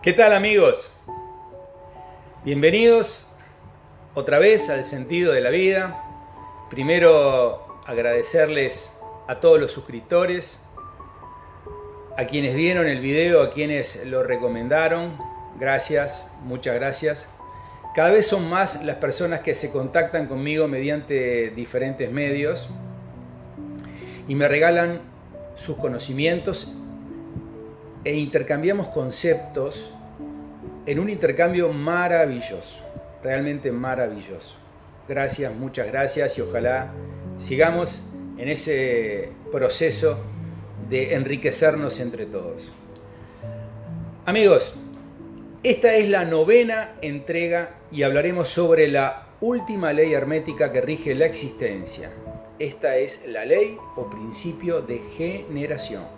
¿Qué tal, amigos? Bienvenidos otra vez al Sentido de la Vida. Primero agradecerles a todos los suscriptores, a quienes vieron el video, a quienes lo recomendaron. Gracias, muchas gracias. Cada vez son más las personas que se contactan conmigo mediante diferentes medios y me regalan sus conocimientos e intercambiamos conceptos en un intercambio maravilloso, realmente maravilloso. Gracias, muchas gracias, y ojalá sigamos en ese proceso de enriquecernos entre todos. Amigos, esta es la 9ª entrega y hablaremos sobre la última ley hermética que rige la existencia. Esta es la ley o principio de generación.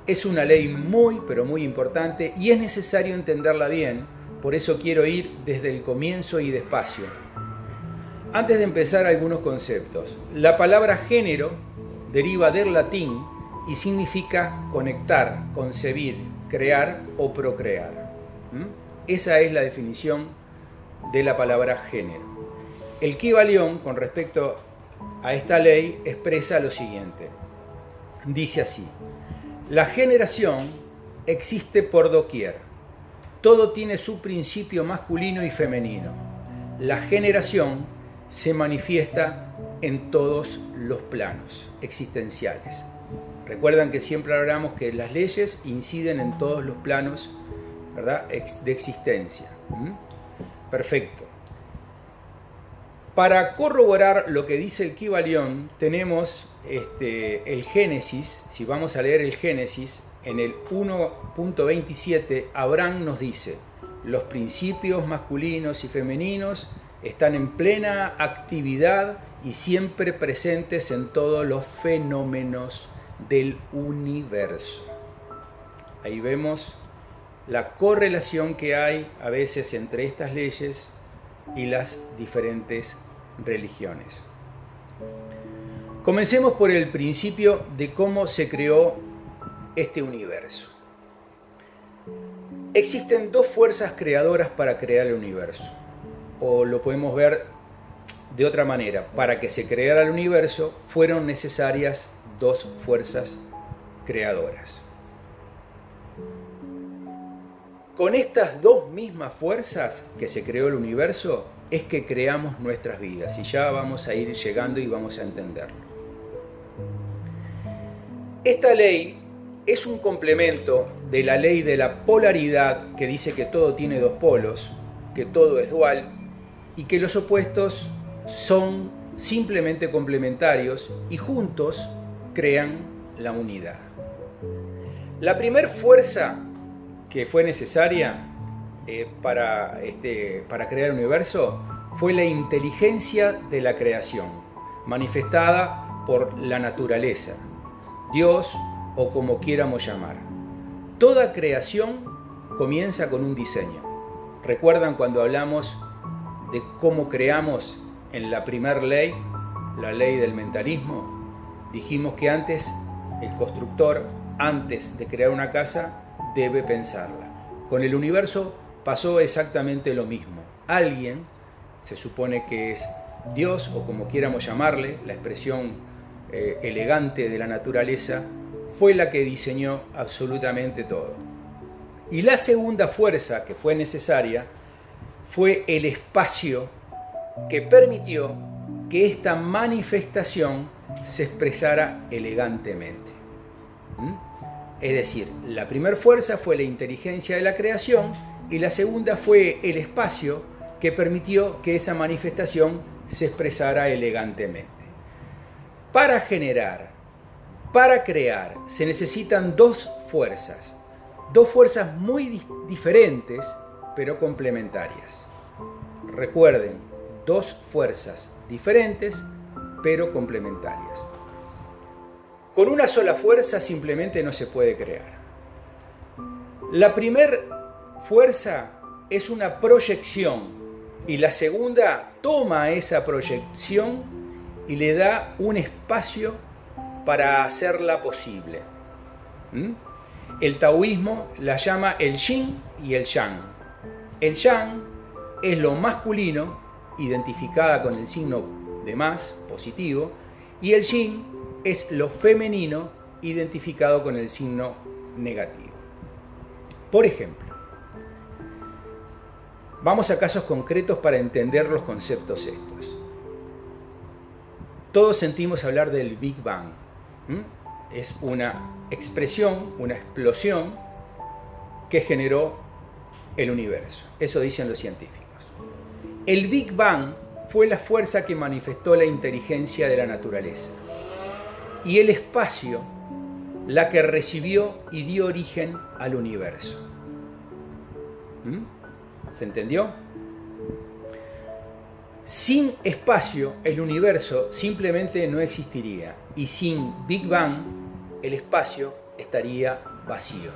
Es una ley muy, pero muy importante y es necesario entenderla bien, por eso quiero ir desde el comienzo y despacio. Antes de empezar, algunos conceptos. La palabra género deriva del latín y significa conectar, concebir, crear o procrear. Esa es la definición de la palabra género. El Kybalión, con respecto a esta ley, expresa lo siguiente. Dice así: la generación existe por doquier. Todo tiene su principio masculino y femenino. La generación se manifiesta en todos los planos existenciales. Recuerdan que siempre hablamos que las leyes inciden en todos los planos, ¿verdad?, de existencia. Perfecto. Para corroborar lo que dice el Kybalión, tenemos el Génesis. Si vamos a leer el Génesis, en el 1.27, Abraham nos dice: los principios masculinos y femeninos están en plena actividad y siempre presentes en todos los fenómenos del universo. Ahí vemos la correlación que hay a veces entre estas leyes y las diferentes religiones. Comencemos por el principio de cómo se creó este universo. Existen dos fuerzas creadoras para crear el universo, o lo podemos ver de otra manera. Para que se creara el universo fueron necesarias dos fuerzas creadoras. Con estas dos mismas fuerzas que se creó el universo es que creamos nuestras vidas, y ya vamos a ir llegando y vamos a entenderlo. Esta ley es un complemento de la ley de la polaridad, que dice que todo tiene dos polos, que todo es dual y que los opuestos son simplemente complementarios y juntos crean la unidad. La primera fuerza que fue necesaria para crear el universo fue la inteligencia de la creación, manifestada por la naturaleza, Dios o como quieramos llamar. Toda creación comienza con un diseño. ¿Recuerdan cuando hablamos de cómo creamos en la primera ley, la ley del mentalismo? Dijimos que antes el constructor, antes de crear una casa, debe pensarla. Con el universo pasó exactamente lo mismo. Alguien, se supone que es Dios o como quieramos llamarle, la expresión elegante de la naturaleza, fue la que diseñó absolutamente todo. Y la segunda fuerza que fue necesaria fue el espacio que permitió que esta manifestación se expresara elegantemente. Es decir, la primera fuerza fue la inteligencia de la creación y la segunda fue el espacio que permitió que esa manifestación se expresara elegantemente. Para generar, para crear, se necesitan dos fuerzas muy diferentes pero complementarias. Recuerden, dos fuerzas diferentes pero complementarias. Con una sola fuerza simplemente no se puede crear. La primera fuerza es una proyección y la segunda toma esa proyección y le da un espacio para hacerla posible. el taoísmo la llama el yin y el yang. El yang es lo masculino, identificada con el signo de más, positivo, y el yin es lo femenino, identificado con el signo negativo. Por ejemplo, vamos a casos concretos para entender los conceptos estos. Todos sentimos hablar del Big Bang. Es una expresión, una explosión que generó el universo. Eso dicen los científicos. El Big Bang fue la fuerza que manifestó la inteligencia de la naturaleza. Y el espacio, la que recibió y dio origen al universo. ¿Se entendió? Sin espacio, el universo simplemente no existiría. Y sin Big Bang, el espacio estaría vacío.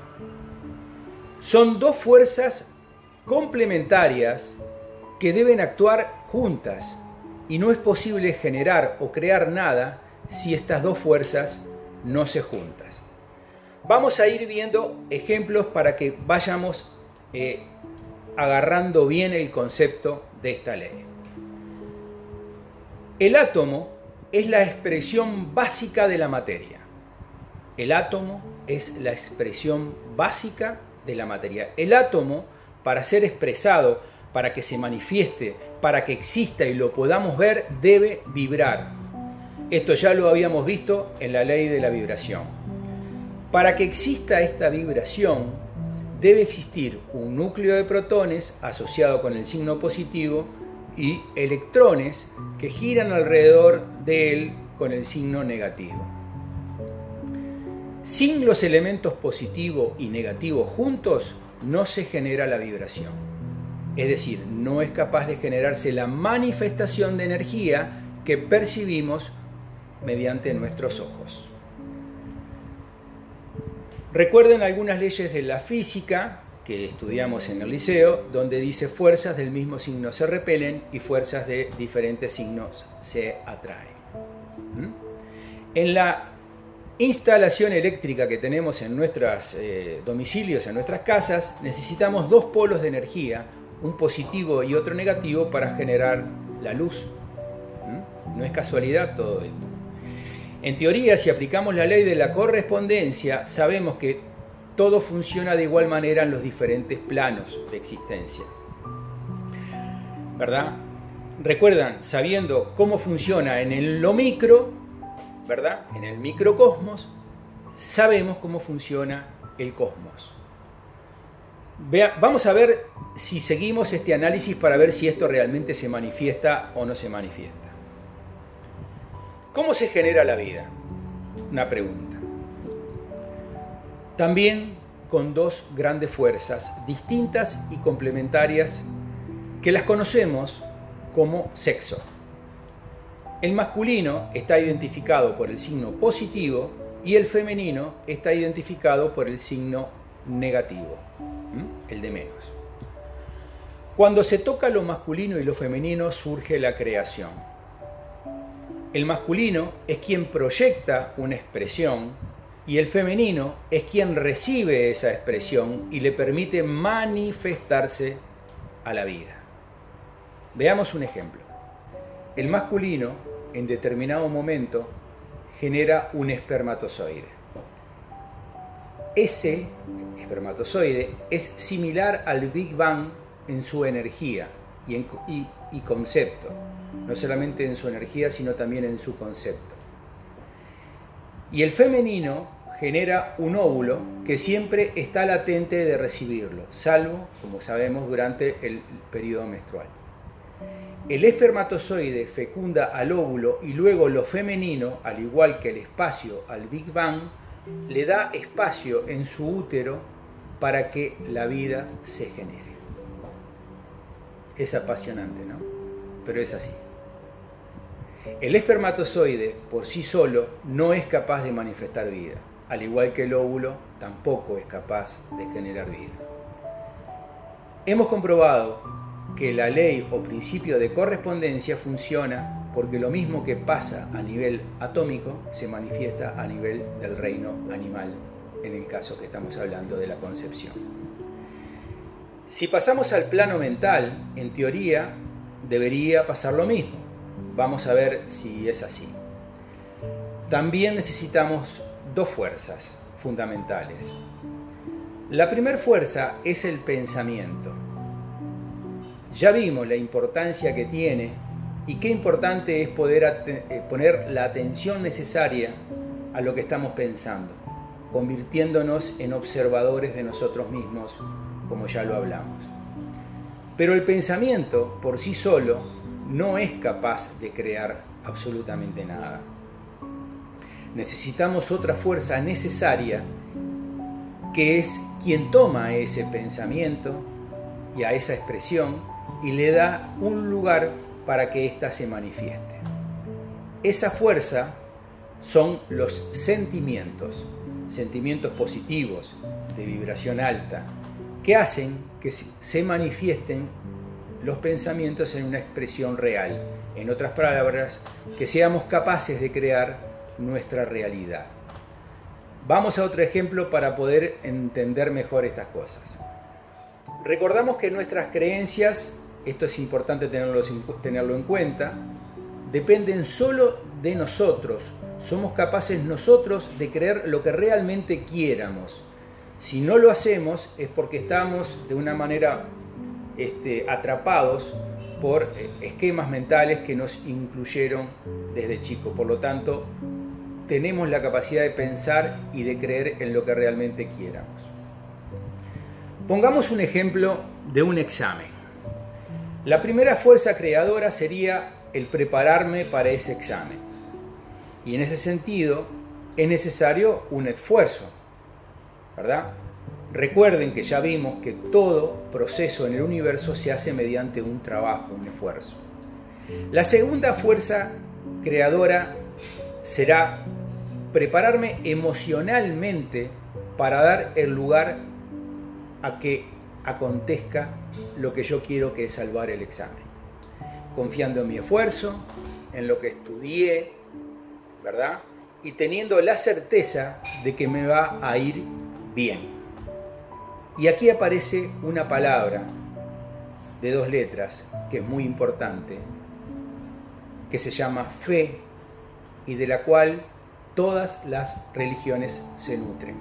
Son dos fuerzas complementarias que deben actuar juntas. Y no es posible generar o crear nada si estas dos fuerzas no se juntan. Vamos a ir viendo ejemplos para que vayamos agarrando bien el concepto de esta ley. El átomo es la expresión básica de la materia. El átomo es la expresión básica de la materia. El átomo, para ser expresado, para que se manifieste, para que exista y lo podamos ver, debe vibrar. Esto ya lo habíamos visto en la ley de la vibración. Para que exista esta vibración, debe existir un núcleo de protones asociado con el signo positivo y electrones que giran alrededor de él con el signo negativo. Sin los elementos positivo y negativo juntos, no se genera la vibración. Es decir, no es capaz de generarse la manifestación de energía que percibimos mediante nuestros ojos. Recuerden algunas leyes de la física que estudiamos en el liceo, donde dice fuerzas del mismo signo se repelen y fuerzas de diferentes signos se atraen. En la instalación eléctrica que tenemos en nuestros domicilios, en nuestras casas, necesitamos dos polos de energía, un positivo y otro negativo, para generar la luz. No es casualidad todo esto. En teoría, si aplicamos la ley de la correspondencia, sabemos que todo funciona de igual manera en los diferentes planos de existencia. ¿Verdad? Recuerdan, sabiendo cómo funciona en lo micro, ¿verdad? En el microcosmos, sabemos cómo funciona el cosmos. Vamos a ver si seguimos este análisis para ver si esto realmente se manifiesta o no se manifiesta. ¿Cómo se genera la vida? Una pregunta. También con dos grandes fuerzas distintas y complementarias que las conocemos como sexo. El masculino está identificado por el signo positivo y el femenino está identificado por el signo negativo, el de menos. Cuando se toca lo masculino y lo femenino, surge la creación. El masculino es quien proyecta una expresión y el femenino es quien recibe esa expresión y le permite manifestarse a la vida. Veamos un ejemplo. El masculino, en determinado momento, genera un espermatozoide. Ese espermatozoide es similar al Big Bang en su energía y concepto. No solamente en su energía, sino también en su concepto. Y el femenino genera un óvulo que siempre está latente de recibirlo, salvo, como sabemos, durante el periodo menstrual. El espermatozoide fecunda al óvulo y luego lo femenino, al igual que el espacio al Big Bang, le da espacio en su útero para que la vida se genere. Es apasionante, ¿no? Pero es así. El espermatozoide por sí solo no es capaz de manifestar vida, al igual que el óvulo tampoco es capaz de generar vida. Hemos comprobado que la ley o principio de correspondencia funciona porque lo mismo que pasa a nivel atómico se manifiesta a nivel del reino animal en el caso que estamos hablando de la concepción. Si pasamos al plano mental, en teoría debería pasar lo mismo. Vamos a ver si es así. También necesitamos dos fuerzas fundamentales. La primera fuerza es el pensamiento. Ya vimos la importancia que tiene y qué importante es poder poner la atención necesaria a lo que estamos pensando, convirtiéndonos en observadores de nosotros mismos, como ya lo hablamos. Pero el pensamiento por sí solo no es capaz de crear absolutamente nada. Necesitamos otra fuerza necesaria, que es quien toma ese pensamiento y a esa expresión y le da un lugar para que ésta se manifieste. Esa fuerza son los sentimientos positivos, de vibración alta, que hacen que se manifiesten los pensamientos en una expresión real. En otras palabras, que seamos capaces de crear nuestra realidad. Vamos a otro ejemplo para poder entender mejor estas cosas. Recordamos que nuestras creencias, esto es importante tenerlo en cuenta, dependen solo de nosotros. Somos capaces nosotros de creer lo que realmente quiéramos. Si no lo hacemos es porque estamos de una manera atrapados por esquemas mentales que nos incluyeron desde chicos. Por lo tanto, tenemos la capacidad de pensar y de creer en lo que realmente quieramos. Pongamos un ejemplo de un examen. La primera fuerza creadora sería el prepararme para ese examen. Y en ese sentido es necesario un esfuerzo, ¿verdad? Recuerden que ya vimos que todo proceso en el universo se hace mediante un trabajo, un esfuerzo. La segunda fuerza creadora será prepararme emocionalmente para dar el lugar a que acontezca lo que yo quiero, que es salvar el examen. Confiando en mi esfuerzo, en lo que estudié, ¿verdad? Y teniendo la certeza de que me va a ir bien. Y aquí aparece una palabra de 2 letras que es muy importante, que se llama fe y de la cual todas las religiones se nutren.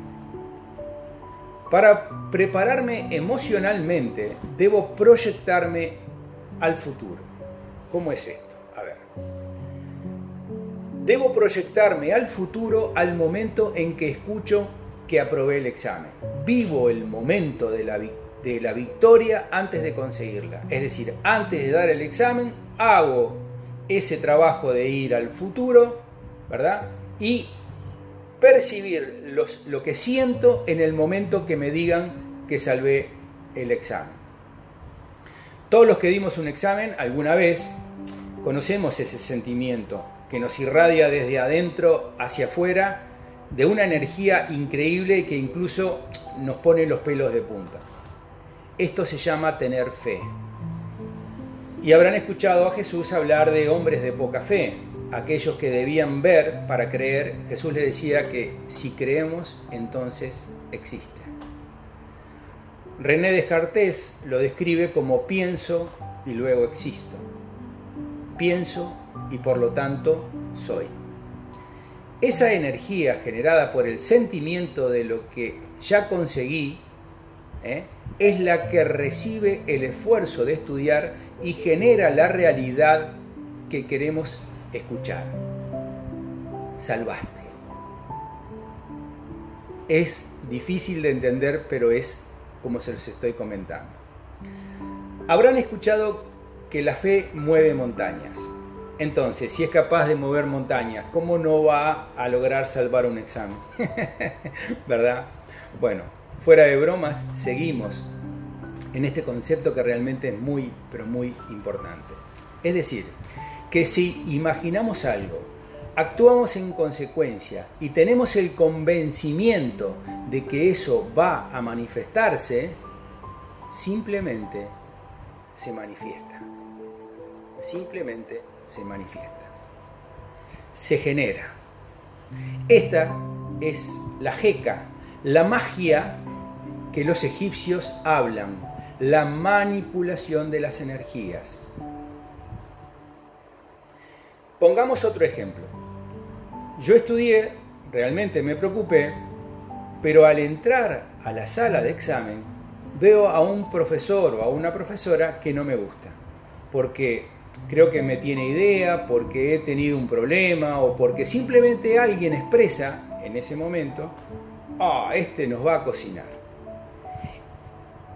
Para prepararme emocionalmente, debo proyectarme al futuro. ¿Cómo es esto? A ver. Debo proyectarme al futuro al momento en que escucho que aprobé el examen. Vivo el momento de la victoria antes de conseguirla. Es decir, antes de dar el examen, hago ese trabajo de ir al futuro, ¿verdad? Y percibir lo que siento en el momento que me digan que salvé el examen. Todos los que dimos un examen alguna vez conocemos ese sentimiento que nos irradia desde adentro hacia afuera de una energía increíble que incluso nos pone los pelos de punta. Esto se llama tener fe. Y habrán escuchado a Jesús hablar de hombres de poca fe, aquellos que debían ver para creer. Jesús les decía que si creemos, entonces existe. René Descartes lo describe como pienso y luego existo. Pienso y por lo tanto soy. Esa energía generada por el sentimiento de lo que ya conseguí es la que recibe el esfuerzo de estudiar y genera la realidad que queremos escuchar. Salvaste. Es difícil de entender, pero es como se los estoy comentando. Habrán escuchado que la fe mueve montañas. Entonces, si es capaz de mover montañas, ¿cómo no va a lograr salvar un examen? ¿Verdad? Bueno, fuera de bromas, seguimos en este concepto que realmente es muy, pero muy importante. Es decir, que si imaginamos algo, actuamos en consecuencia y tenemos el convencimiento de que eso va a manifestarse, simplemente se manifiesta. Simplemente se manifiesta. Se genera. Esta es la jeca, La magia que los egipcios hablan, la manipulación de las energías. Pongamos otro ejemplo. Yo estudié, realmente me preocupé, pero al entrar a la sala de examen veo a un profesor o a una profesora que no me gusta, porque creo que me tiene idea, porque he tenido un problema o porque simplemente alguien expresa en ese momento, este nos va a cocinar.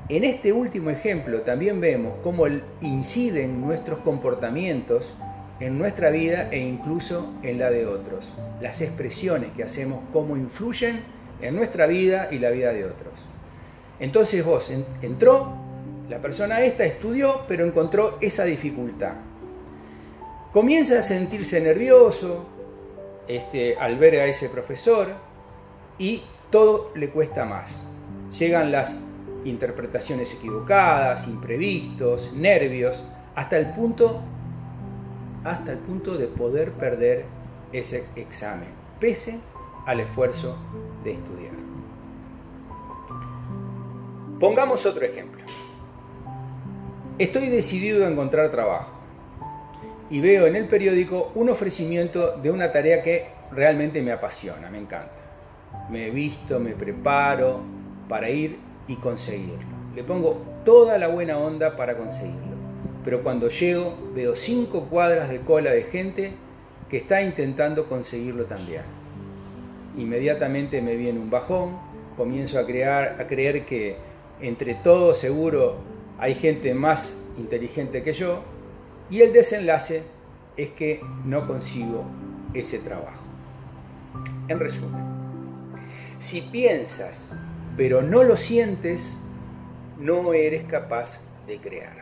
En este último ejemplo también vemos cómo inciden nuestros comportamientos en nuestra vida e incluso en la de otros. Las expresiones que hacemos, cómo influyen en nuestra vida y la vida de otros. Entonces entró, la persona esta estudió, pero encontró esa dificultad. Comienza a sentirse nervioso al ver a ese profesor y todo le cuesta más. Llegan las interpretaciones equivocadas, imprevistos, nervios, hasta el punto de poder perder ese examen, pese al esfuerzo de estudiar. Pongamos otro ejemplo. Estoy decidido a encontrar trabajo y veo en el periódico un ofrecimiento de una tarea que realmente me apasiona, me encanta. Me he visto, me preparo para ir y conseguirlo. Le pongo toda la buena onda para conseguirlo. Pero cuando llego veo 5 cuadras de cola de gente que está intentando conseguirlo también. Inmediatamente me viene un bajón, comienzo a creer que entre todos seguro hay gente más inteligente que yo y el desenlace es que no consigo ese trabajo. En resumen, si piensas pero no lo sientes, no eres capaz de crear.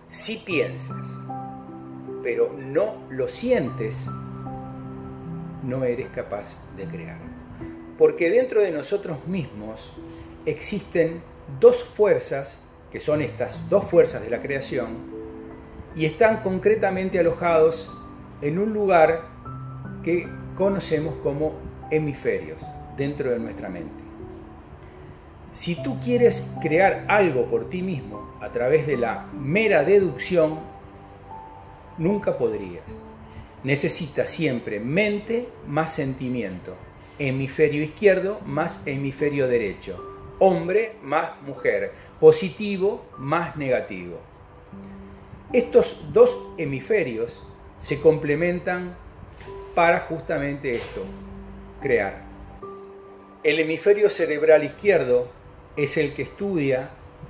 Si piensas, pero no lo sientes, no eres capaz de crear. Porque dentro de nosotros mismos existen 2 fuerzas, que son estas 2 fuerzas de la creación, y están concretamente alojados en un lugar que conocemos como hemisferios, dentro de nuestra mente. Si tú quieres crear algo por ti mismo a través de la mera deducción, nunca podrías. Necesitas siempre mente más sentimiento, hemisferio izquierdo más hemisferio derecho, hombre más mujer, positivo más negativo. Estos 2 hemisferios se complementan para justamente esto, crear. El hemisferio cerebral izquierdo es el que estudia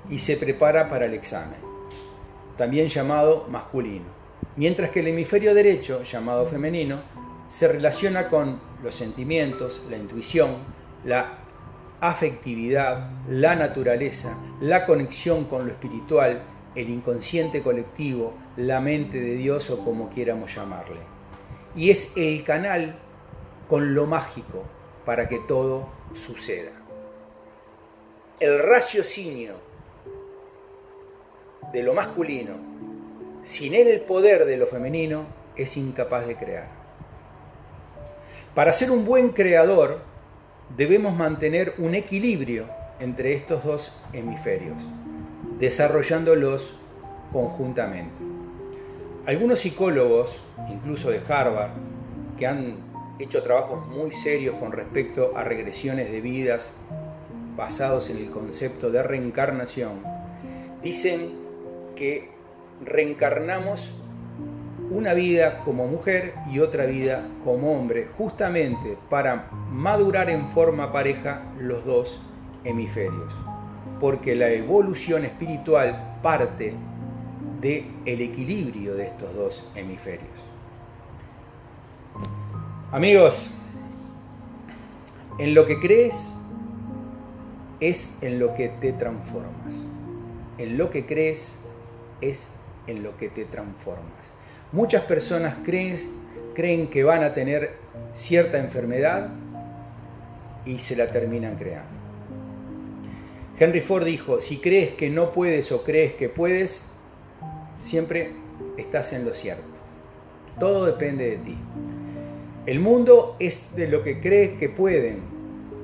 y se prepara para el examen, también llamado masculino, mientras que el hemisferio derecho, llamado femenino, se relaciona con los sentimientos, la intuición, la afectividad, la naturaleza, la conexión con lo espiritual, el inconsciente colectivo, la mente de Dios o como quieramos llamarle. Y es el canal con lo mágico para que todo suceda. El raciocinio de lo masculino, sin él el poder de lo femenino, es incapaz de crear. Para ser un buen creador, debemos mantener un equilibrio entre estos 2 hemisferios, desarrollándolos conjuntamente. Algunos psicólogos, incluso de Harvard, que han hecho trabajos muy serios con respecto a regresiones de vidas basados en el concepto de reencarnación, dicen que reencarnamos una vida como mujer y otra vida como hombre, justamente para madurar en forma pareja los 2 hemisferios, porque la evolución espiritual parte del equilibrio de estos 2 hemisferios. Amigos, en lo que crees es en lo que te transformas. En lo que crees es en lo que te transformas. Muchas personas creen que van a tener cierta enfermedad y se la terminan creando. Henry Ford dijo, si crees que no puedes o crees que puedes, siempre estás en lo cierto. Todo depende de ti. El mundo es de lo que cree que pueden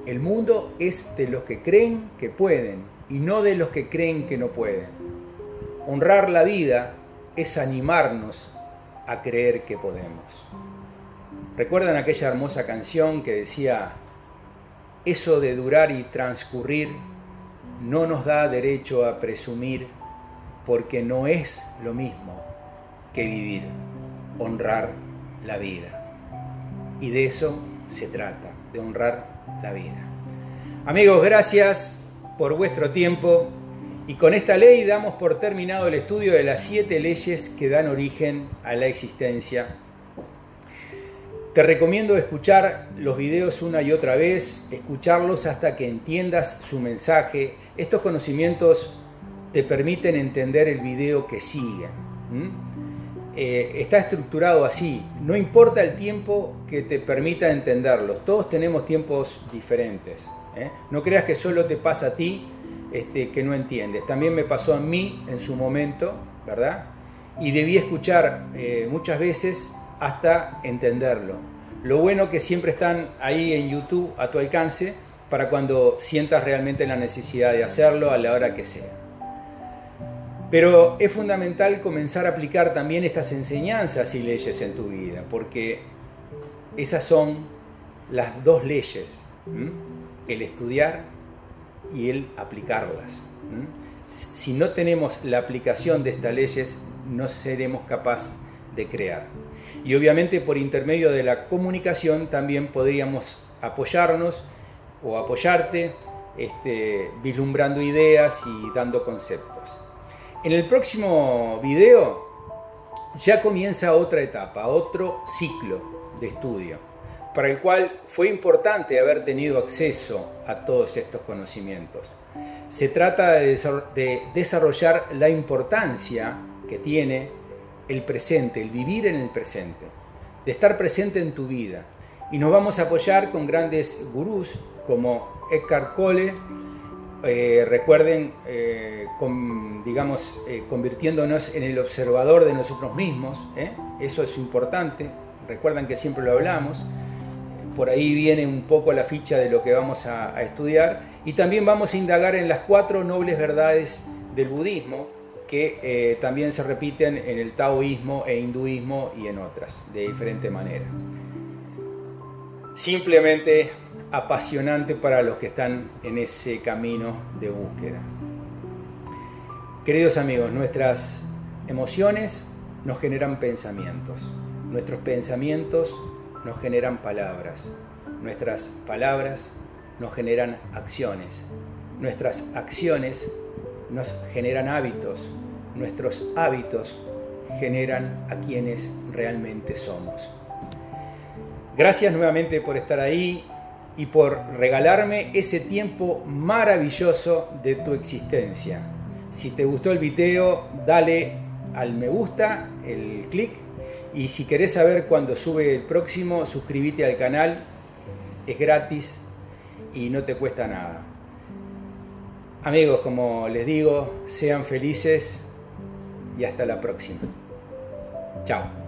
El mundo es de los que creen que pueden y no de los que creen que no pueden. Honrar la vida es animarnos a creer que podemos. ¿Recuerdan aquella hermosa canción que decía: eso de durar y transcurrir no nos da derecho a presumir, porque no es lo mismo que vivir, honrar la vida? Y de eso se trata, de honrar la vida. Amigos, gracias por vuestro tiempo, y con esta ley damos por terminado el estudio de las 7 leyes que dan origen a la existencia. Te recomiendo escuchar los videos una y otra vez, escucharlos hasta que entiendas su mensaje. Estos conocimientos te permiten entender el video que sigue. Está estructurado así, no importa el tiempo que te permita entenderlos, todos tenemos tiempos diferentes. No creas que solo te pasa a ti que no entiendes, también me pasó a mí en su momento, ¿verdad? Y debí escuchar muchas veces hasta entenderlo. Lo bueno que siempre están ahí en YouTube a tu alcance para cuando sientas realmente la necesidad de hacerlo a la hora que sea. Pero es fundamental comenzar a aplicar también estas enseñanzas y leyes en tu vida, porque esas son las 2 leyes, el estudiar y el aplicarlas. Si no tenemos la aplicación de estas leyes, no seremos capaces de crear. Y obviamente por intermedio de la comunicación también podríamos apoyarnos o apoyarte, vislumbrando ideas y dando conceptos. En el próximo video ya comienza otra etapa, otro ciclo de estudio, para el cual fue importante haber tenido acceso a todos estos conocimientos. Se trata de desarrollar la importancia que tiene el presente, el vivir en el presente, de estar presente en tu vida. Y nos vamos a apoyar con grandes gurús como Eckhart Tolle. Recuerden, convirtiéndonos en el observador de nosotros mismos. Eso es importante. Recuerdan que siempre lo hablamos. Por ahí viene un poco la ficha de lo que vamos a estudiar. Y también vamos a indagar en las 4 nobles verdades del budismo, que también se repiten en el taoísmo e hinduismo y en otras, de diferente manera. Simplemente apasionante para los que están en ese camino de búsqueda. Queridos amigos, nuestras emociones nos generan pensamientos, nuestros pensamientos nos generan palabras, nuestras palabras nos generan acciones, nuestras acciones nos generan hábitos, nuestros hábitos generan a quienes realmente somos. Gracias nuevamente por estar ahí y por regalarme ese tiempo maravilloso de tu existencia. Si te gustó el video, dale al me gusta, el clic, y si querés saber cuándo sube el próximo, suscríbete al canal, es gratis y no te cuesta nada. Amigos, como les digo, sean felices y hasta la próxima. Chao.